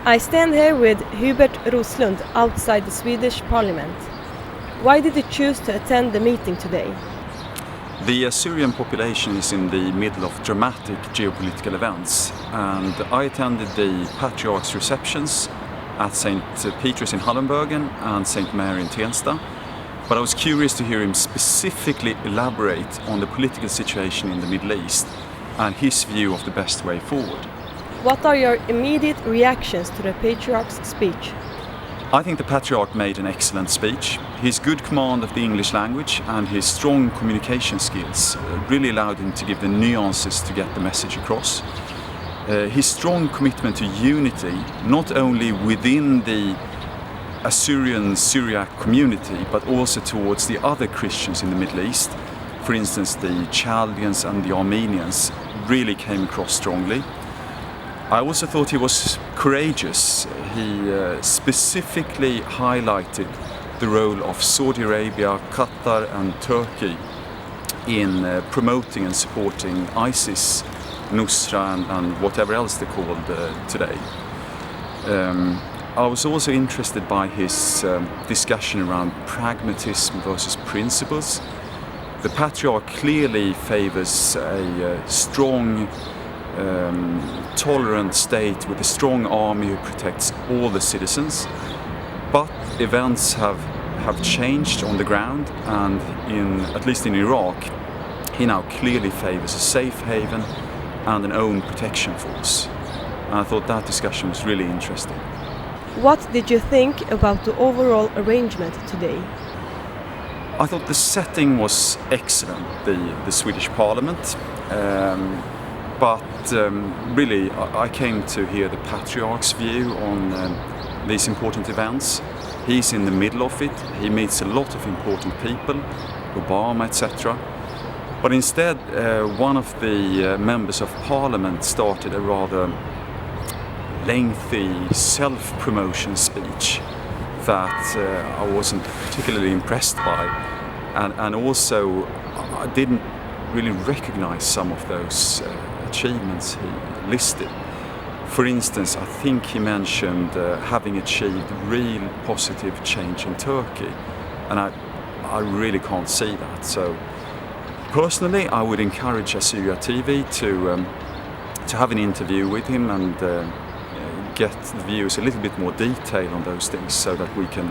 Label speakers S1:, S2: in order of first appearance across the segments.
S1: I stand here with Hubert Roslund outside the Swedish Parliament. Why did you choose to attend the meeting today?
S2: The Syrian population is in the middle of dramatic geopolitical events, and I attended the Patriarch's receptions at St. Peter's in Hallenbergen and St. Mary in Tensta. But I was curious to hear him specifically elaborate on the political situation in the Middle East and his view of the best way forward.
S1: What are your immediate reactions to the Patriarch's speech?
S2: I think the Patriarch made an excellent speech. His good command of the English language and his strong communication skills really allowed him to give the nuances to get the message across. His strong commitment to unity, not only within the Assyrian Syriac community, but also towards the other Christians in the Middle East, for instance the Chaldeans and the Armenians, really came across strongly. I also thought he was courageous. He specifically highlighted the role of Saudi Arabia, Qatar and Turkey in promoting and supporting ISIS, Nusra and whatever else they're called today. I was also interested by his discussion around pragmatism versus principles. The Patriarch clearly favours a strong, tolerant state with a strong army who protects all the citizens. But events have changed on the ground, and at least in Iraq, he now clearly favours a safe haven and an own protection force. And I thought that discussion was really interesting.
S1: What did you think about the overall arrangement today?
S2: I thought the setting was excellent, the Swedish Parliament, but really I came to hear the Patriarch's view on these important events. He's in the middle of it, he meets a lot of important people, Obama, etc. But instead, one of the members of Parliament started a rather lengthy self-promotion speech that I wasn't particularly impressed by, and also I didn't really recognize some of those achievements he listed. For instance, I think he mentioned having achieved real positive change in Turkey, and I really can't see that. So personally, I would encourage Assyria TV to have an interview with him and get the views a little bit more detail on those things, so that we can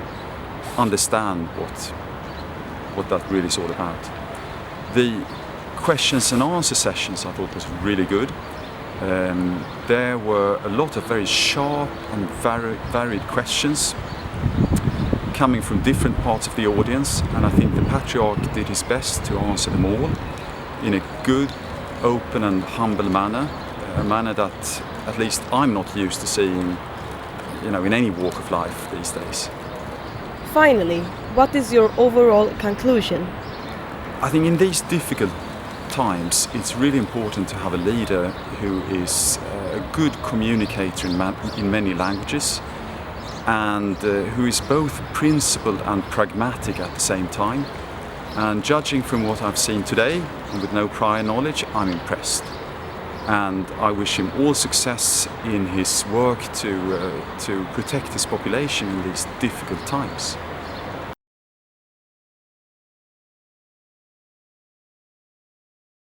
S2: understand what that really is all about. The questions and answer sessions I thought was really good. There were a lot of very sharp and varied questions coming from different parts of the audience, and I think the Patriarch did his best to answer them all in a good, open and humble manner, a manner that at least I'm not used to seeing, in any walk of life these days.
S1: Finally, what is your overall conclusion?
S2: I think in these difficult times it's really important to have a leader who is a good communicator in many languages, and who is both principled and pragmatic at the same time. And judging from what I've seen today, and with no prior knowledge, I'm impressed. And I wish him all success in his work to protect his population in these difficult times.